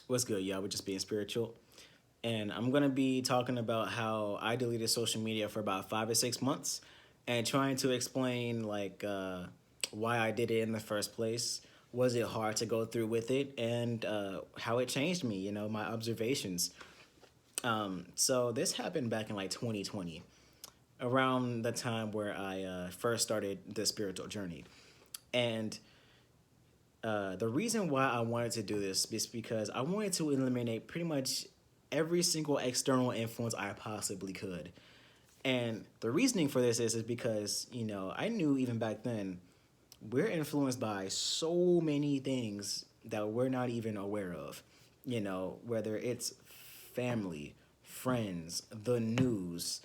What's good, y'all? We're just being spiritual. And I'm going to be talking about how I deleted social media for about 5 or 6 months and trying to explain, why I did it in the first place. Was it hard to go through with it? And how it changed me, my observations. So this happened back in like 2020, around the time where I first started the spiritual journey. And the reason why I wanted to do this is because I wanted to eliminate pretty much every single external influence I possibly could. And the reasoning for this is because, I knew even back then we're influenced by so many things that we're not even aware of. Whether it's family, friends, the news,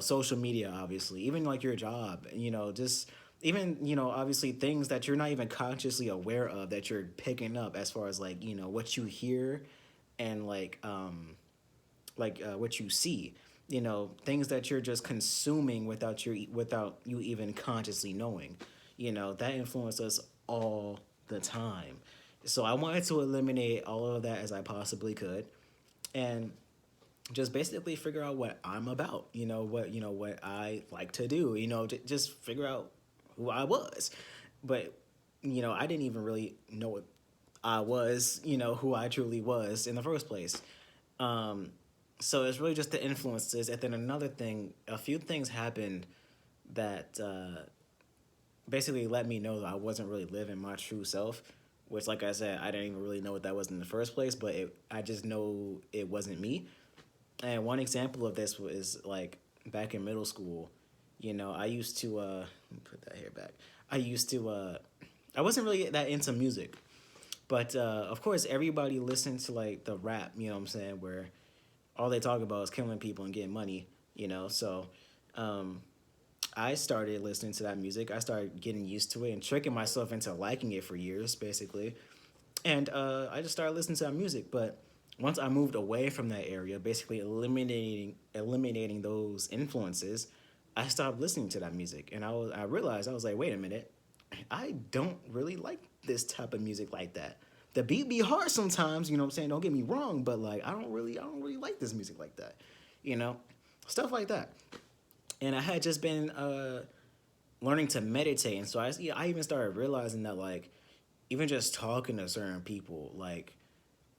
social media, obviously, even like your job, just even, obviously things that you're not even consciously aware of that you're picking up as far as like, what you hear and what you see, things that you're just consuming without you even consciously knowing, that influences us all the time. So I wanted to eliminate all of that as I possibly could, and just basically figure out what I'm about. What I like to do. Just figure out who I was. But I didn't even really know what I was. Who I truly was in the first place. Um, so it's really just the influences, and then another thing. A few things happened that basically let me know that I wasn't really living my true self. Which, like I said, I didn't even really know what that was in the first place, but I just know it wasn't me. And one example of this was like back in middle school. I used to let me put that hair back. I used to I wasn't really that into music, but of course everybody listened to like the rap. You know what I'm saying? Where all they talk about is killing people and getting money. So um, I started listening to that music. I started getting used to it and tricking myself into liking it for years, basically. And I just started listening to that music. But once I moved away from that area, basically eliminating those influences, I stopped listening to that music, and I realized I was like, wait a minute, I don't really like this type of music like that. The beat be hard sometimes, you know what I'm saying? Don't get me wrong, but like I don't really like this music like that, you know, stuff like that. And I had just been learning to meditate, and so I even started realizing that like even just talking to certain people, like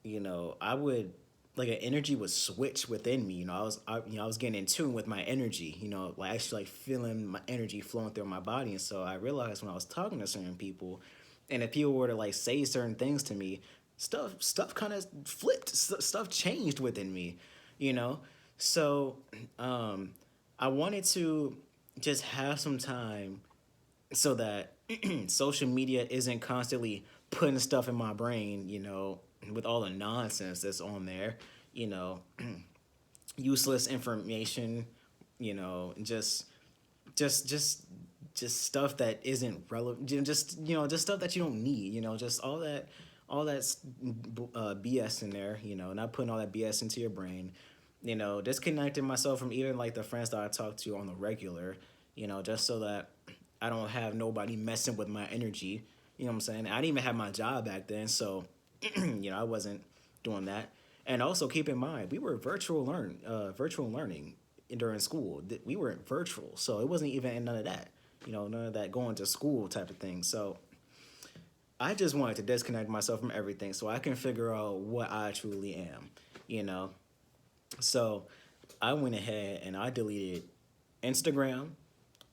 I would like an energy would switch within me. I was getting in tune with my energy. Like actually like feeling my energy flowing through my body. And so I realized when I was talking to certain people, and if people were to like say certain things to me, stuff kind of flipped. Stuff changed within me. You know, so um, I wanted to just have some time so that social media isn't constantly putting stuff in my brain, with all the nonsense that's on there, you know, useless information, just just just just stuff that isn't relevant, just stuff that you don't need, just all that BS in there, not putting all that BS into your brain, disconnecting myself from even like the friends that I talk to on the regular, just so that I don't have nobody messing with my energy. You know what I'm saying? I didn't even have my job back then, so I wasn't doing that. And also keep in mind, we were virtual learning during school. We were virtual, so it wasn't even none of that. None of that going to school type of thing. So I just wanted to disconnect myself from everything so I can figure out what I truly am. You know, so I went ahead and I deleted Instagram,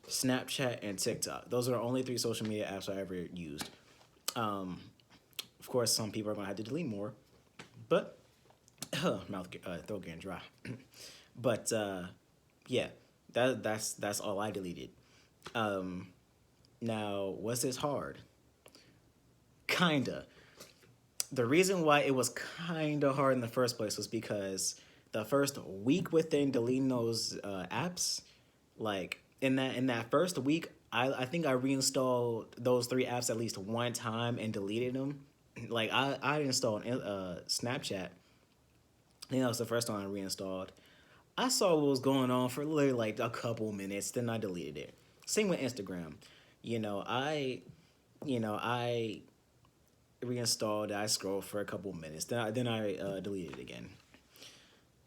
Snapchat, and TikTok. Those are the only three social media apps I ever used. Um, of course, some people are gonna have to delete more, but throat getting dry. But yeah, that's all I deleted. Um, Now, was this hard? Kinda. The reason why it was kinda hard in the first place was because the first week within deleting those apps, like in that first week, I think I reinstalled those three apps at least one time and deleted them. Like I installed Snapchat. I think that was the first time I reinstalled. I saw what was going on for literally like a couple minutes, then I deleted it. Same with Instagram. You know, I reinstalled it. I scrolled for a couple minutes. Then I deleted it again.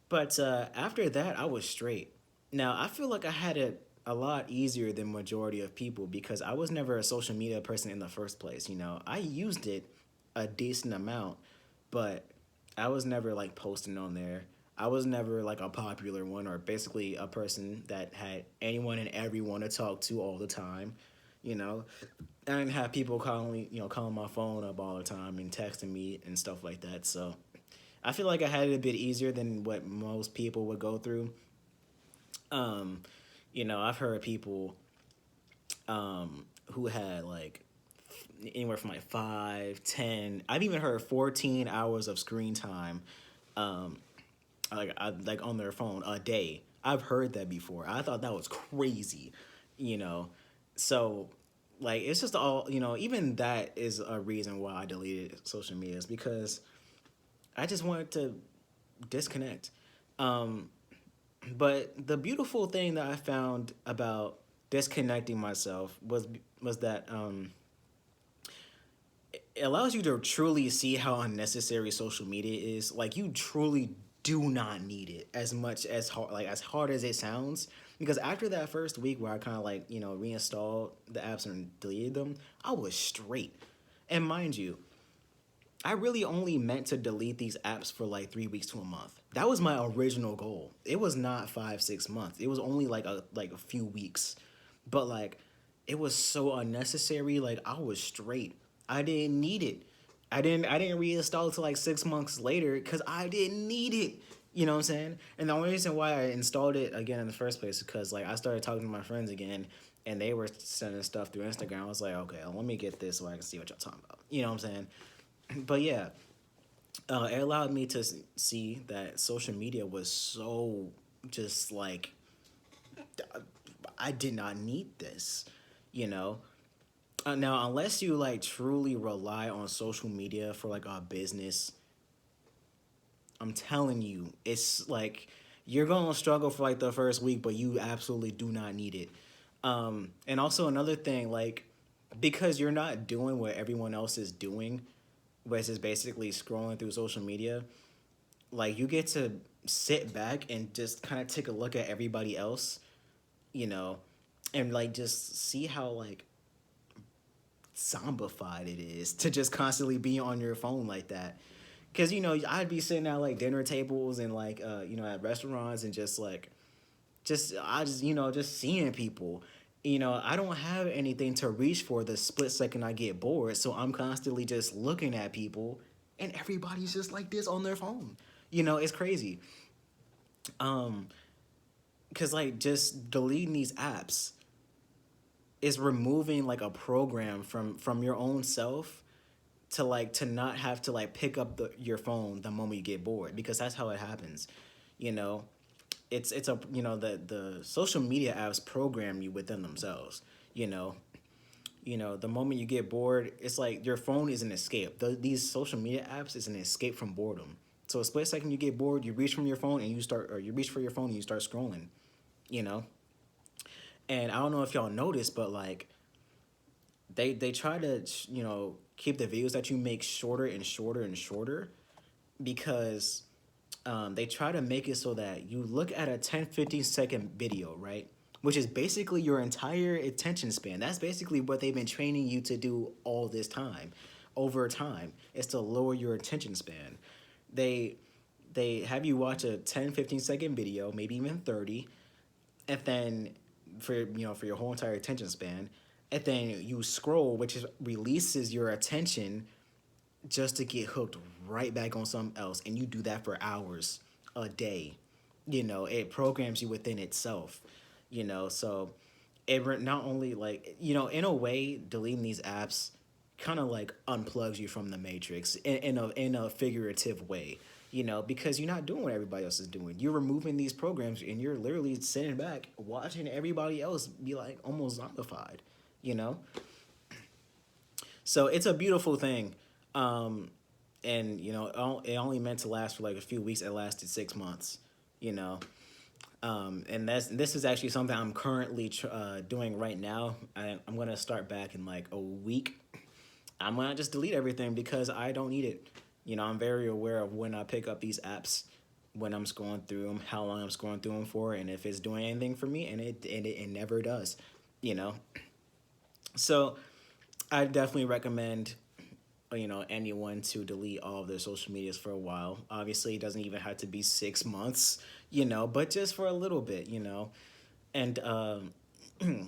But after that, I was straight. Now I feel like I had it a lot easier than majority of people because I was never a social media person in the first place. You know, I used it a decent amount, but I was never like posting on there. I was never like a popular one or basically a person that had anyone and everyone to talk to all the time. You know, I didn't have people calling my phone up all the time and texting me and stuff like that. So I feel like I had it a bit easier than what most people would go through. Um, I've heard people who had like anywhere from like 5, 10. I've even heard 14 hours of screen time, um, like on their phone a day. I've heard that before. I thought that was crazy, you know. So like it's just all even that is a reason why I deleted social media is because I just wanted to disconnect. Um, but the beautiful thing that I found about disconnecting myself was that it allows you to truly see how unnecessary social media is. Like you truly do not need it as much as hard as it sounds. Because after that first week where I kind of like reinstalled the apps and deleted them, I was straight. And mind you, I really only meant to delete these apps for like 3 weeks to a month. That was my original goal. It was not 5, 6 months. It was only like a few weeks, but like it was so unnecessary. Like I was straight. I didn't need it. I didn't reinstall it till like 6 months later because I didn't need it. You know what I'm saying? And the only reason why I installed it again in the first place is because like I started talking to my friends again, and they were sending stuff through Instagram. I was like, okay, let me get this so I can see what y'all talking about. You know what I'm saying? But yeah, it allowed me to see that social media was so just like I did not need this, you know. Now, unless you like truly rely on social media for like a business, I'm telling you, it's like you're gonna struggle for like the first week, but you absolutely do not need it. And also another thing, like because you're not doing what everyone else is doing, which is basically scrolling through social media, like you get to sit back and just kind of take a look at everybody else, you know, and like just see how like zombified it is to just constantly be on your phone like that. Cause I'd be sitting at like dinner tables and like at restaurants and just like just seeing people. I don't have anything to reach for the split second I get bored, so I'm constantly just looking at people, and everybody's just like this on their phone. It's crazy. Um, cause like just deleting these apps is removing like a program from your own self to not have to like pick up your phone the moment you get bored because that's how it happens. You know, it's a the social media apps program you within themselves. You know, the moment you get bored, it's like your phone is an escape. These social media apps is an escape from boredom. So a split second you get bored, you reach from your phone and you reach for your phone and you start scrolling. You know, and I don't know if y'all noticed, but like they try to keep the videos that you make shorter and shorter and shorter because they try to make it so that you look at a 10-15 second video, right, which is basically your entire attention span. That's basically what they've been training you to do all this time over time, is to lower your attention span. They have you watch a 10-15 second video, maybe even 30, and then for your whole entire attention span, and then you scroll, which releases your attention just to get hooked right back on something else, and you do that for hours a day. It programs you within itself. So not only like in a way, deleting these apps kind of like unplugs you from the matrix in a figurative way, because you're not doing what everybody else is doing. You're removing these programs and you're literally sitting back watching everybody else be like almost zombified, you know so it's a beautiful thing. And it only meant to last for like a few weeks. It lasted 6 months, you know and this is actually something I'm currently doing right now. I'm gonna start back in like a week. I'm gonna just delete everything because I don't need it. I'm very aware of when I pick up these apps, when I'm scrolling through them, how long I'm scrolling through them for, and if it's doing anything for me, and it never does. You know, so I definitely recommend anyone to delete all of their social medias for a while. Obviously, it doesn't even have to be 6 months, but just for a little bit. And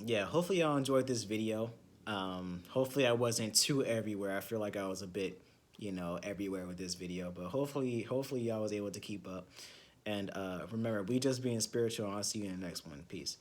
yeah, hopefully y'all enjoyed this video. Hopefully I wasn't too everywhere. I feel like I was a bit, everywhere with this video, but hopefully y'all was able to keep up. And remember, we just being spiritual. I'll see you in the next one. Peace.